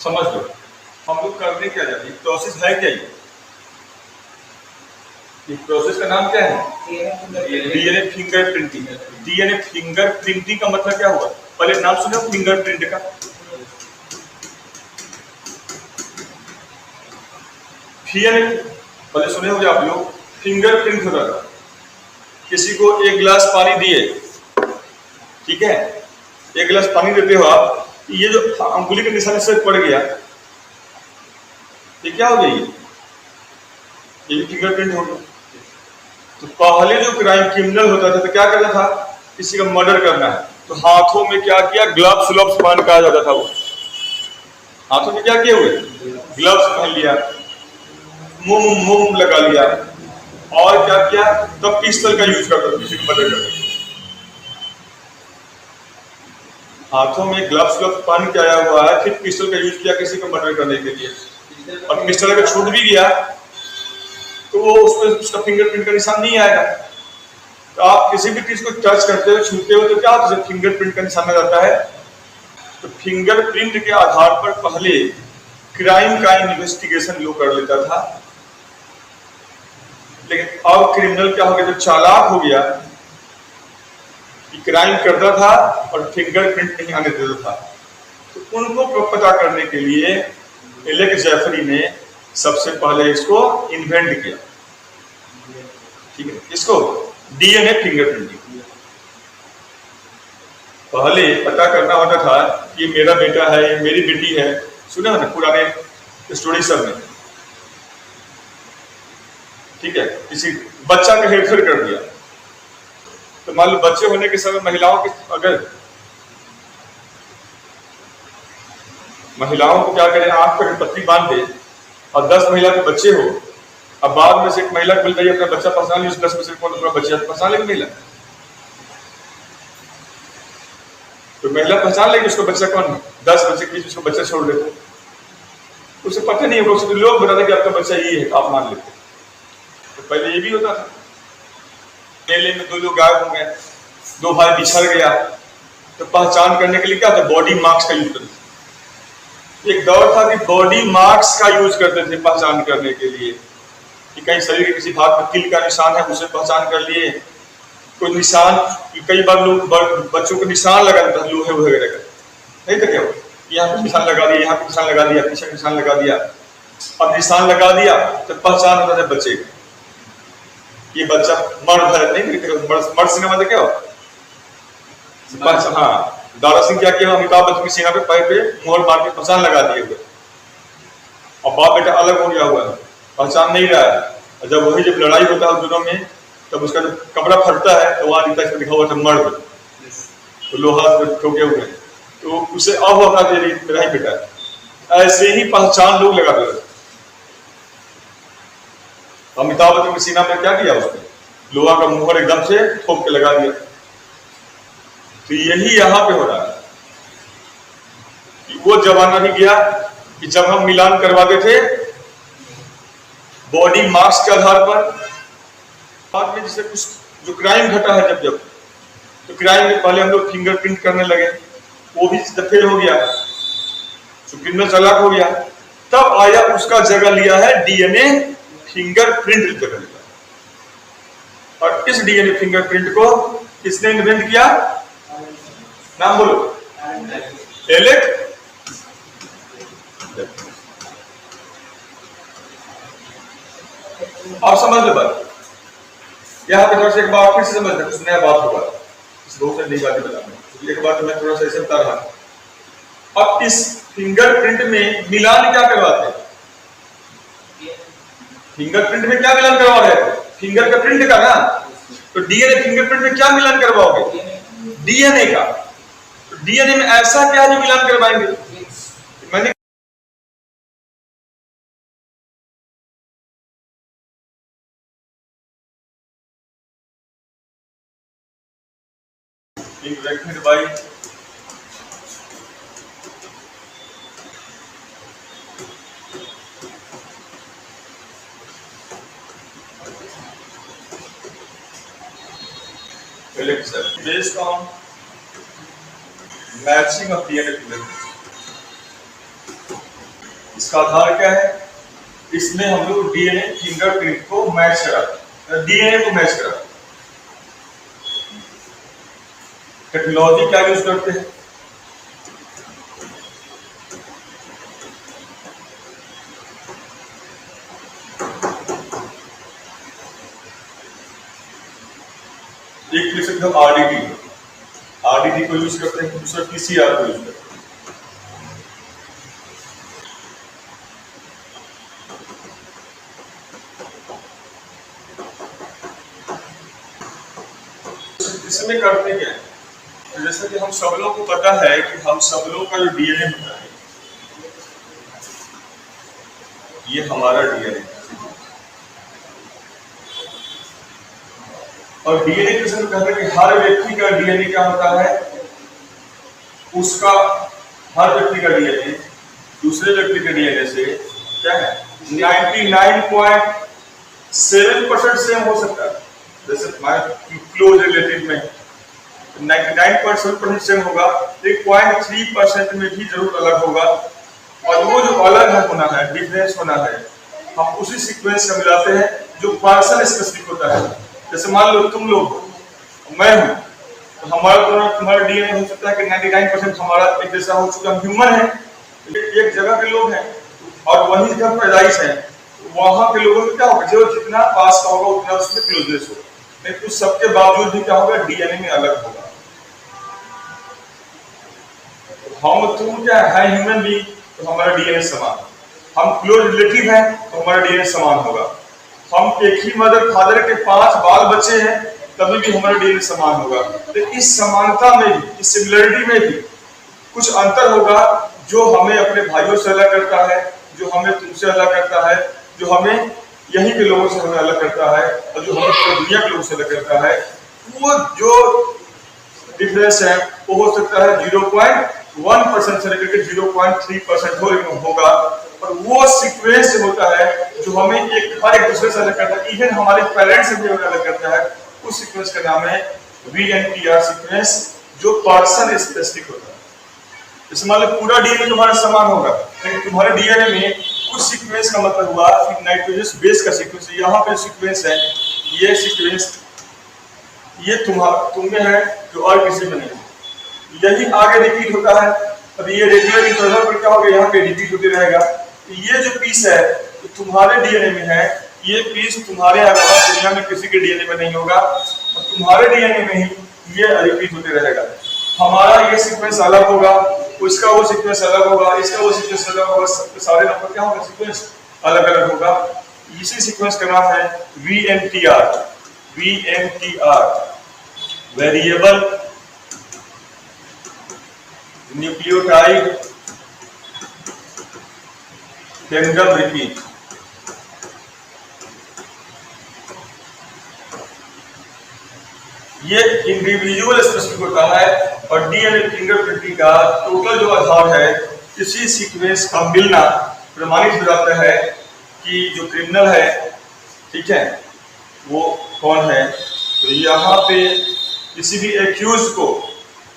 समझ लो हम लोग करने क्या जाते हैं, प्रोसेस है क्या ये प्रोसेस का नाम क्या है? DNA finger printing. DNA finger printing का मतलब क्या हुआ? पहले नाम सुनो फिंगर प्रिंट का। पहले सुने होंगे आप लोग, फिंगर प्रिंट होता था। किसी को एक गिलास पानी दिए, ठीक है, एक गिलास पानी देते हो आप, ये जो अंगुली के निशान से पड़ गया, ये क्या हो गई? ये भी फिंगर प्रिंट हो गया। तो पहले जो क्राइम क्रिमिनल होता था तो क्या करता था? किसी का मर्डर करना है तो हाथों में क्या किया? ग्लव्स व्लव्स पहन के आ जाता था वो। हाथों में क्या किए हुए? ग्लव्स पहन लिया, मुंह लगा लिया, और क्या किया? तब पिस्टल का यूज करता था किसी को मर्डर करने। हाथों में ग्लव्स पहन के आया हुआ है, फिर पिस्टल का यूज किया किसी को मर्डर करने के लिए, और पिस्टल अगर छूट भी गया तो वो उसमें उसका फिंगरप्रिंट का निशान नहीं आएगा। तो आप किसी भी चीज को टच करते हो, छूते हो, तो क्या होता है? फिंगरप्रिंट का निशान आ जाता है। तो फिंगरप्रिंट के आधार पर पहले क्राइम का इन्वेस्टिगेशन लोग कर लेता था, लेकिन अब क्रिमिनल क्या हो गया? जब चालाक हो गया, क्राइम करता था और फिंगरप्रिंट नहीं आने देता था, तो उनको पता करने के लिए एलेक जेफरी ने सबसे पहले इसको इन्वेंट किया, ठीक है, इसको डीएनए फिंगरप्रिंटिंग। पहले पता करना होता था कि मेरा बेटा है, ये मेरी बेटी है, सुना है ना पुराने स्टोरी सब में, ठीक है। किसी बच्चा का हेरफेर कर दिया तो मान लो बच्चे होने के समय महिलाओं को क्या करें? आंख पर पत्ती बांध दे और 10 महिला के बच्चे हो, अब बाद में से एक महिला को बोलता है अपना बच्चा पहचान ली, उस 10 में से कौन अपना बच्चा पहचान लेगी? महिला तो महिला पहचान लेगी उसका बच्चा कौन है। 10 बच्चे के बीच उसका बच्चा छोड़ देते, उसे पता नहीं होगा, उसको लोग बताते कि आपका बच्चा ये है, आप मान लेते। तो पहले ये भी होता था, मेले में 2 लोग गायब हो गए, 2 भाई बिछड़ गया, तो पहचान करने के लिए क्या था? बॉडी मार्क्स का यूज करते थे। एक दौर था कि बॉडी मार्क्स का यूज करते थे पहचान करने के लिए, कि कहीं शरीर के किसी भाग पर तिल का निशान है, उसे पहचान कर लिए। कोई निशान, कई बार लोग बच्चों को निशान लगा देता है लोहे वगैरह का, नहीं तो क्या, यहाँ पे निशान लगा दिया, यहाँ पे निशान लगा दिया, पीछे निशान लगा दिया। अब निशान लगा दिया तो पहचान होता है बच्चे की, ये बच्चा मर्द है, नहीं मर्द सिनेमा में क्या हो? हाँ, दारा सिंह क्या किया? अमिताभ बच्चन की सीना पे पैर पे मोहर मार के पहचान लगा दिए हुए, और बाप बेटा अलग हो गया हुआ है, पहचान नहीं रहा है। जब लड़ाई होता है दोनों में, तब उसका जब कपड़ा फटता है तो वहां दिखता है लिखा हुआ था मर्द, तो लोहा से ठोके हुए, तो उसे अब अपना मेरा ही बेटा है। ऐसे ही पहचान लोग लगा दे। अमिताभ बच्चन की सीना में क्या किया? उसने लोहा का मुहर एकदम से ठोक के लगा दिया। तो यही यहां पे हो रहा है कि वो जमाना भी गया कि जब हम मिलान करवाते थे बॉडी मार्क्स के आधार पर। बाद में जैसे कुछ जो क्राइम घटा है जब तो क्राइम में पहले हम लोग फिंगरप्रिंट करने लगे, वो भी फेल हो गया, तो क्रिमिनल चालाक हो गया। तब आया, उसका जगह लिया है डीएनए फिंगरप्रिंट जगह लिया। और इस डीएनए फिंगरप्रिंट को किसने इन्वेंट किया? नाम बोलो। एलेक। आप समझ लो बात, यहाँ पे थोड़ा सा एक बार फिर से समझना, कुछ नया बात होगा, बहुत सारी नई बातें बताऊंगा, एक बात मैं थोड़ा सा ऐसे बता रहा हूं। अब इस फिंगरप्रिंट में मिलान क्या करवाते हैं? फिंगरप्रिंट में क्या मिलान करवा रहे हैं? फिंगर का प्रिंट का ना, तो डीएनए फिंगरप्रिंट में क्या मिलान करवाओगे? डीएनए का। तो डीएनए में ऐसा क्या है जो मिलान करवाएंगे? मैंने भाई based on matching of DNA fingerprints. इसका आधार क्या है? इसमें हम लोग डीएनए फिंगरप्रिंट को मैच करा, डीएनए को मैच करा। टेक्नोलॉजी क्या यूज करते हैं? एक ले सकते हो आरडीटी को यूज करते हैं, दूसरा पीसीआर को यूज करते हैं। इसमें करते क्या है? तो जैसे कि हम सब लोग को पता है कि हम सब लोग का जो डीएनए होता है, ये हमारा डीएनए है। और डीएनए के साथ कहते हैं कि हर व्यक्ति का डीएनए क्या होता है? उसका हर व्यक्ति का डीएनए दूसरे व्यक्ति के डीएनए से क्या है? 99.7% सेम हो सकता है। जैसे हमारे क्लोज रिलेटिव में 99% सेम होगा, 1.3% में भी जरूर अलग होगा। और वो जो अलग है होना है, डिफरेंस होना है, हम उसी सीक्वेंस का मिलाते हैं जो पर्सन स्पेसिफिक होता है। जैसे मान लो तुम लोग, मैं हूं, तो हमारा तुम्हारा डीएनए हो सकता है कि 99% हमारा एक जैसा हो चुका। हम ह्यूमन है, एक जगह के लोग हैं और वही जगह पैदाइश है, वहां के लोगों में क्या होगा? जो जितना पास का होगा उतना उसमें क्लोजनेस होगा। नहीं तो सबके बावजूद भी क्या होगा? डीएनए में अलग होगा। हम तुम क्या है ह्यूमन बीइंग, तो हमारा डीएनए समान। हम क्लोज रिलेटिव हैं तो हमारा डीएनए समान होगा। हम एक ही मदर फादर के 5 बाल बच्चे हैं तभी भी हमारा डीएनए समान होगा। तो इस समानता में भी, इस सिमिलरिटी में भी कुछ अंतर होगा जो हमें अपने भाइयों से अलग करता है, जो हमें तुमसे अलग करता है, जो हमें यहीं के लोगों से हमें अलग करता है और जो हमें पूरी दुनिया के लोगों से अलग करता है। वो जो डिफरेंस है वो हो सकता है 0.1% से लेकर 0.3% होगा। और वो सीक्वेंस होता है जो हमें हर एक दूसरे से अलग करता है, इवन हमारे पेरेंट्स से भी अलग करता है। उस सीक्वेंस का नाम है VNTR सीक्वेंस, जो पर्सन स्पेसिफिक होता है। जैसे मान लो पूरा डीएनए तुम्हारा समान होगा, लेकिन तुम्हारे डीएनए में कुछ सीक्वेंस का मतलब हुआ कि नाइट्रोजन बेस का सीक्वेंस है। यहाँ पे सीक्वेंस है, ये सीक्वेंस ये तुम में है जो और किसी में नहीं। यही आगे रिपीट होता है। अब ये रेडियल इंटरवल पर क्या होगा? यहाँ पे रिपीट होते रहेगा। तो ये जो पीस है तो तुम्हारे डीएनए में है, ये पीस तुम्हारे अलावा दुनिया में किसी के डीएनए में नहीं होगा और तुम्हारे डीएनए में ही ये रिपीट होते रहेगा। हमारा ये सीक्वेंस अलग होगा, उसका वो सीक्वेंस अलग होगा, इसका वो सीक्वेंस अलग होगा, सबके सारे नंबर क्या होगा? सीक्वेंस अलग अलग होगा। इसी सीक्वेंस का नाम है VNTR। Variable nucleotide tandem repeat. ये इंडिविजुअल स्पेसिफिक होता है और डीएनए फिंगरप्रिंटिंग का टोटल जो आधार है, इसी सीक्वेंस का मिलना प्रमाणित हो जाता है कि जो क्रिमिनल है, ठीक है, वो कौन है। तो यहाँ पे किसी भी एक्यूज को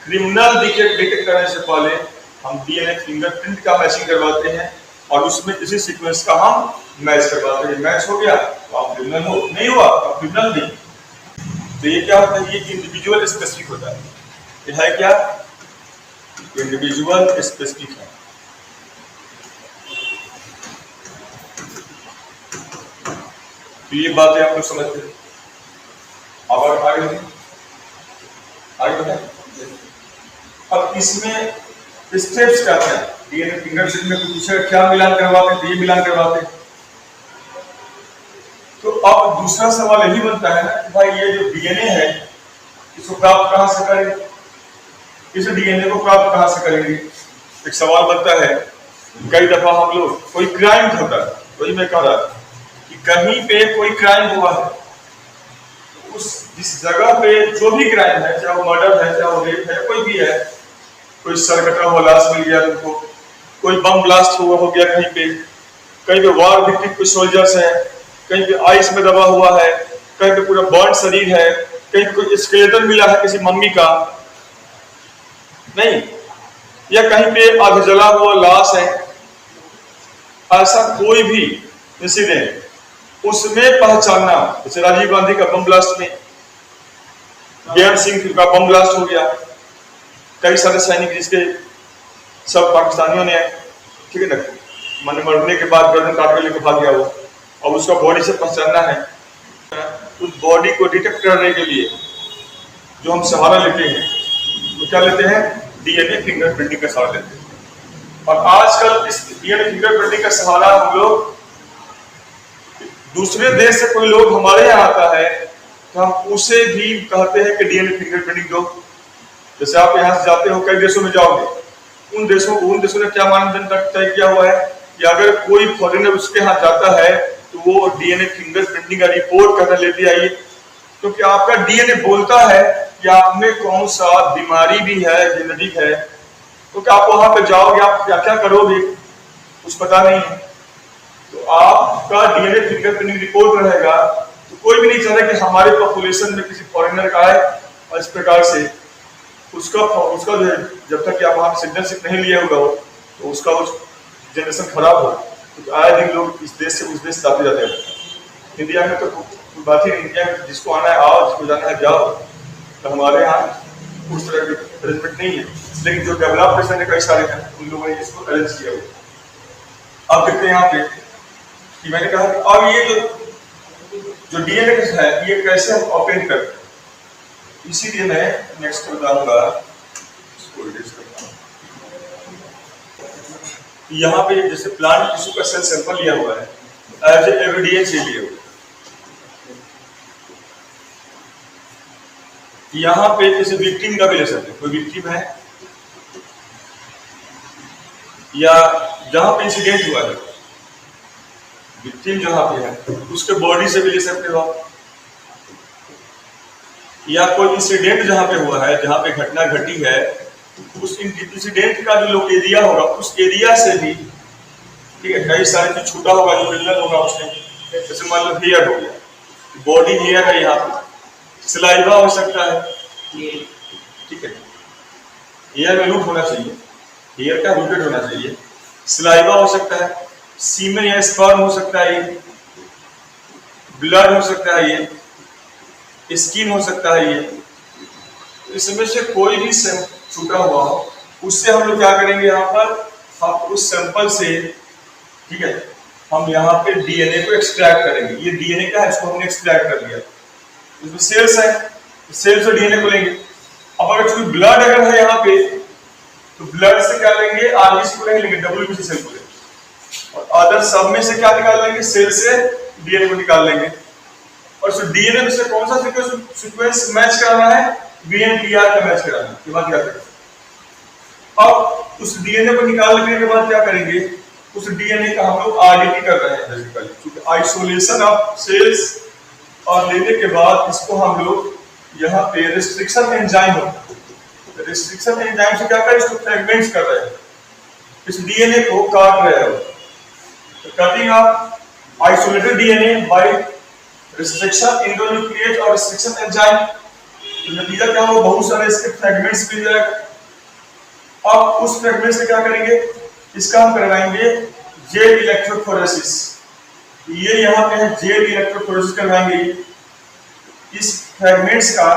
क्रिमिनल डिटेक्ट करने से पहले हम डीएनए फिंगरप्रिंट का मैचिंग करवाते हैं और उसमें इसी सीक्वेंस का हम मैच करवाते हैं। मैच हो गया तो आप क्रिमिनल हो, नहीं हुआ तो आप क्रिमिनल नहीं। तो ये क्या होता है? ये इंडिविजुअल स्पेसिफिक होता है। ये है क्या? इंडिविजुअल स्पेसिफिक है। तो ये बातें आप लोग समझते हैं। अब आगे अब इसमें स्टेप्स क्या है? डीएनए फिंगरप्रिंट में दूसरा क्या मिलान करवाते हैं? तो ये मिलान करवाते हैं। तो अब दूसरा सवाल यही बनता है ना कि भाई ये जो डीएनए है इसको प्राप्त कहां से करेंगे? इस डीएनए को प्राप्त कहां से करेंगे? एक सवाल बनता है। कई दफा हम लोग कोई क्राइम होता है, वही मैं कह रहा कि कहीं पे कोई क्राइम हुआ है, उस जिस जगह पे जो भी क्राइम है, चाहे वो मर्डर है, चाहे वो रेप है, कोई भी है, कोई सर कटा हुआ लाश मिल गया तुमको, कोई बम ब्लास्ट हुआ हो गया कहीं पे वॉर विक्टिम कोई सोल्जर्स है, कहीं पे आइस में दबा हुआ है, कहीं पे पूरा बर्न शरीर है, कहीं पे कोई स्केलेटन मिला है किसी मम्मी का, नहीं, या कहीं पे आग जला हुआ लाश है, ऐसा कोई भी इंसिडेंट उसमें पहचानना, जैसे राजीव गांधी का बम ब्लास्ट में, ज्ञान सिंह का बम ब्लास्ट हो गया, कई सारे सैनिक जिसके सब पाकिस्तानियों ने, ठीक है ना, मैंने मरने के बाद गर्दन काट के लेकर भाग गया वो, और उसका बॉडी से पहचानना है। उस बॉडी को डिटेक्ट करने के लिए जो हम सहारा लेते हैं तो क्या लेते हैं, डीएनए फिंगरप्रिंटिंग का सहारा लेते हैं। और आजकल इस डीएनए फिंगरप्रिंटिंग का सहारा हम लोग, दूसरे देश से कोई लोग हमारे यहाँ आता है तो हम उसे भी कहते हैं कि डीएनए फिंगरप्रिंटिंग दो। जैसे आप यहाँ से जाते हो, कई देशों में जाओगे, उन देशों ने क्या मानदंड तय किया हुआ है कि अगर कोई फॉरेनर उसके यहाँ जाता है तो वो डीएनए फिंगरप्रिंटिंग का रिपोर्ट करना लेते आइए, क्योंकि आपका डीएनए बोलता है कि आप में कौन सा बीमारी भी है, जेनेटिक है। तो क्या आप वहां पे जाओगे, आप क्या क्या करोगे, कुछ पता नहीं है। तो आपका डीएनए फिंगरप्रिंटिंग रिपोर्ट रहेगा, तो कोई भी नहीं चाहता कि हमारे पॉपुलेशन में किसी फॉरेनर का आए, और इस प्रकार से उसका जो है, जब तक कि आप वहां सिटीजनशिप नहीं लिया होगा तो उसका जनरेशन खराब हो। तो आए दिन लोग इस देश से उस देश जाते जाते हैं। इंडिया में तो कोई बात ही नहीं, इंडिया में जिसको आना है आओ, जिसको जाना है जाओ। तो हमारे यहाँ उस तरह की अरेंजमेंट नहीं है, लेकिन जो डेवलप नेशन है कई सारे हैं, उन लोगों ने इसको अरेंज किया हुआ। अब देखते हैं यहाँ पे कि मैंने कहा कि अब ये जो डीएनए है ये कैसे हम ऑपरेट करते हैं, इसीलिए मैं नेक्स्ट बताऊंगा। इसको रिड्यूस करता हूं। यहाँ पे जैसे प्लांट टिश्यू का सेल सैंपल लिया हुआ है, एज ए एविडेंस लिए हुए। यहाँ पे जैसे विक्टिम का भी ले सकते हैं, कोई विक्टिम है या जहां पे इंसिडेंट हुआ है, विक्टिम जहां पे है उसके बॉडी से भी ले सकते हो आप, या कोई इंसिडेंट जहां पे हुआ है, जहां पे घटना घटी है, उस इंसिडेंट का जो लोग एरिया होगा उस एरिया से भी, ठीक है, कई सारे जो छूटा होगा, जो मिलना होगा उससे, जैसे मान लो हेयर हो गया, बॉडी हेयर है, यहाँ पे सलाइवा हो सकता है, ठीक है, हेयर में रूट होना चाहिए, हेयर का रूटेड होना चाहिए, सलाइवा हो सकता है, सीमेन या स्पर्म हो सकता है, ये ब्लड हो सकता है, ये स्किन हो सकता है, ये इसमें से कोई भी छूटा हुआ हो, उससे हम लोग क्या करेंगे, यहाँ पर हम उस सैंपल से, ठीक है, हम यहाँ पे डीएनए को एक्सट्रैक्ट करेंगे। ये डीएनए क्या है, इसको हमने एक्सट्रैक्ट कर लिया, इसमें सेल्स है, सेल से डीएनए को लेंगे। अब अगर कोई ब्लड अगर है यहाँ पे, तो ब्लड से क्या लेंगे, आरबीसी को नहीं लेंगे, डब्ल्यूबीसी सेल को लेंगे, और अदर सब में से क्या निकाल लेंगे, सेल से डीएनए को निकाल लेंगे। और सो डीएनए में से कौन सा सीक्वेंस मैच कराना है, वीएनटीआर का मैच कराना है, के बाद क्या करेंगे। अब उस डीएनए को निकाल लेने के बाद क्या करेंगे, उस डीएनए का हम लोग आरडीटी कर रहे हैं बेसिकली, क्योंकि आइसोलेशन ऑफ सेल्स, और लेने के बाद इसको हम लोग यहाँ पे रिस्ट्रिक्शन एंजाइम होता है, रिस्ट्रिक्शन एंजाइम से क्या करें, इसको फ्रेगमेंट्स कर रहे हैं, इस डीएनए को काट रहे हो। तो cutting of isolated DNA by restriction endonuclease और रिस्ट्रिक्शन एंजाइम, तो नतीजा क्या हो, बहुत सारे इसके फ्रेगमेंट्स मिल जाएगा। अब उस फ्रेगमेंट से क्या करेंगे, इसका हम करवाएंगे जेल इलेक्ट्रोफोरेसिस। ये यहाँ पे है जेल इलेक्ट्रोफोरेसिस करवाएंगे, इस फ्रेगमेंट्स का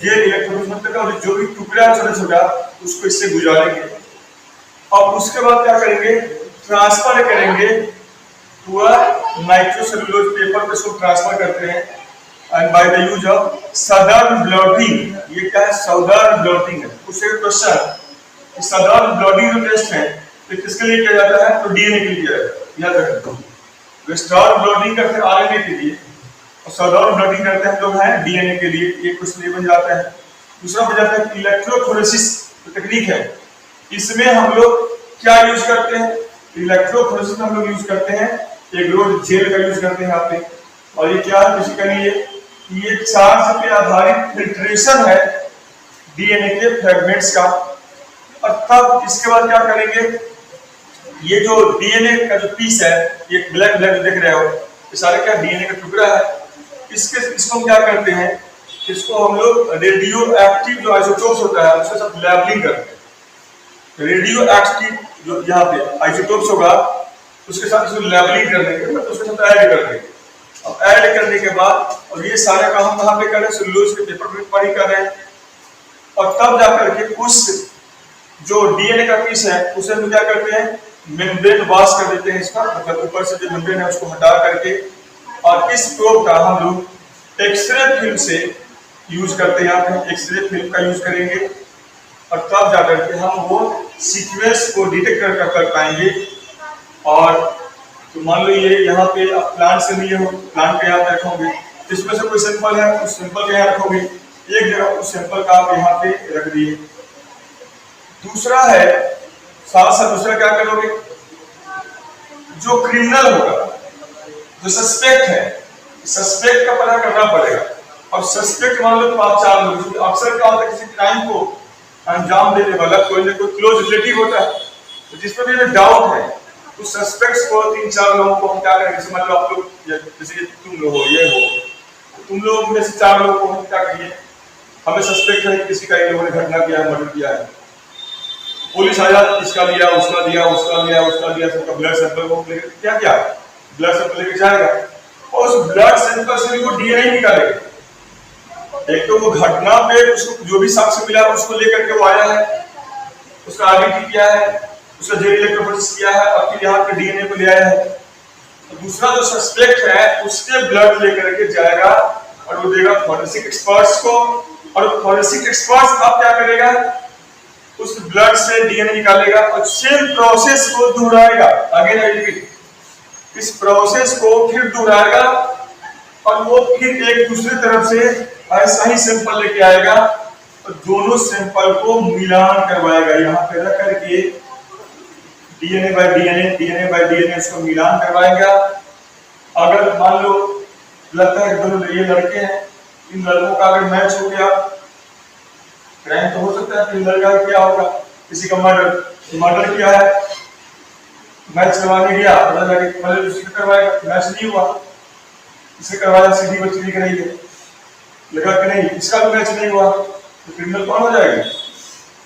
जेल इलेक्ट्रोफोरेसिस मतलब जो भी टुकड़ा छोटा छोटा उसको इससे गुजारेंगे। अब उसके बाद क्या करेंगे, ट्रांसफर करेंगे पूरा नाइट्रोसेलुलोज पेपर पे, इसको ट्रांसफर करते हैं, and by the use of southern blotting. ये क्या है, सदर्न ब्लॉटिंग है। उससे क्वेश्चन, सदर्न ब्लॉटिंग जो टेस्ट है तो किसके लिए किया जाता है, तो डीएनए के लिए याद रखना। वेस्टर्न ब्लॉटिंग करते हैं आरएनए के लिए, और सदर्न ब्लॉटिंग करते हैं हम लोग हैं डीएनए के लिए। ये क्वेश्चन ये बन जाता है। दूसरा बन जाता है इलेक्ट्रोफोरेसिस टेक्निक है, इसमें हम लोग क्या यूज करते हैं, इलेक्ट्रोफोरेसिस में हम लोग यूज करते हैं एक रोज जेल का यूज करते हैं यहाँ पे। और ये क्या है, बेसिकली ये चार्ज पे आधारित फिल्ट्रेशन है डीएनए के फ्रेगमेंट्स का। और तब इसके बाद क्या करेंगे, ये जो डीएनए का जो पीस है, ये ब्लैक ब्लैक देख रहे हो, ये सारे क्या डीएनए का टुकड़ा है। इसको हम क्या करते हैं, इसको हम लोग रेडियो एक्टिव जो आइसोटोप्स होता है उसके साथ लेबलिंग करते हैं। रेडियो एक्टिव जो यहाँ पे आइसोटोप्स होगा उसके साथ इसको लेबलिंग कर देंगे, मतलब उसके साथ ऐड कर देंगे। अब ऐड करने के बाद और ये सारे काम हम कहाँ पे कर रहे हैं, सेलुलोज के पेपर पर ही कर रहे हैं। और तब जाकर के उस जो डीएनए का पीस है उसे हम क्या करते हैं, मेम्ब्रेन वॉश कर देते हैं इसका, मतलब ऊपर से जो मेम्ब्रेन है उसको हटा करके, और इस प्रोब का हम लोग एक्सरे फिल्म से यूज करते हैं। यहाँ पे एक्सरे फिल्म का यूज करेंगे और तब जाकर के हम वो सीक्वेंस को डिटेक्ट कर पाएंगे। और तो मान लो ये यहाँ पे आप प्लांट से लिए हो, प्लांट के यहाँ पे रखोगे, इसमें से कोई सैंपल है उस सैंपल के यहाँ रखोगे, एक जगह उस सैंपल का आप यहाँ पे रख दिए। दूसरा है, साथ साथ दूसरा क्या करोगे, जो क्रिमिनल होगा, जो सस्पेक्ट है, सस्पेक्ट का पता करना पड़ेगा। और सस्पेक्ट मान लो तो आप 4 लोग, अक्सर क्या होता है किसी क्राइम को अंजाम देने वाला कोई ना कोई क्लोज रिलेटिव होता है, तो जिसमें भी डाउट है उस सस्पेक्ट्स को 3-4 लोगों को हम क्या करेंगे, समझ लो आप लोग, जैसे तुम लोग हो, ये हो, तो तुम लोग में से 4 लोगों को हम क्या करिए, हमें सस्पेक्ट है किसी का इन लोगों ने घटना किया, मर्डर किया है, पुलिस आया, इसका लिया, उसका लिया, उसका लिया, उसका लिया, सबका ब्लड सैंपल को क्या किया, ब्लड सैंपल लेके जाएगा और उस ब्लड सैंपल से भी वो डीएनए निकालेगा। एक तो वो घटना पे उसको जो भी साक्ष्य मिला उसको लेकर के वो आया है, उसका आईडेंटिटी किया है, उसका जेल इलेक्ट्रोफोरेंसिस किया है, अब फिर यहाँ पे डीएनए को ले आया है। तो दूसरा जो सस्पेक्ट है उसके ब्लड लेकर के जाएगा और वो देगा फॉरेंसिक एक्सपर्ट्स को, और फॉरेंसिक एक्सपर्ट्स अब क्या करेगा, उस ब्लड से डीएनए निकालेगा और सेम प्रोसेस को दोहराएगा, अगेन आई रिपीट, इस प्रोसेस को फिर दोहराएगा और वो फिर एक दूसरी तरफ से ऐसा ही सैंपल लेके आएगा और दोनों सैंपल को मिलान करवाएगा, यहाँ पे रख करके डीएनए बाय डीएनए उसको मिलान करवाएगा। अगर मान लो लगता है दोनों ये लड़के हैं, इन लड़कों का अगर मैच हो गया, क्राइम तो हो सकता है, इन लड़का क्या होगा, किसी का मर्डर किया है, मैच करवाने गया, पता लगे मतलब उसी का करवाएगा, मैच नहीं हुआ, इसे करवाया, सीधी बच्ची दिख रही है, लगा कि नहीं इसका भी मैच नहीं हुआ, तो क्रिमिनल कौन हो जाएगा,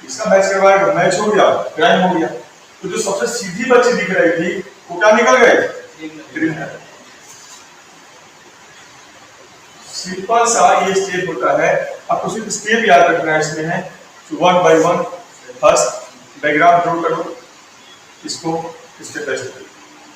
इसका मैच करवाएगा, मैच हो गया, क्राइम हो गया। तो जो सबसे सीधी बच्ची दिख रही थी वो क्या निकल गए, क्रिमिनल। सिंपल सा ये स्टेप होता है, आपको सिर्फ स्टेप याद रखना है इसमें है, तो 1 by 1 फर्स्ट डायग्राम ड्रॉ करो, इसको स्टेप बाय स्टेप।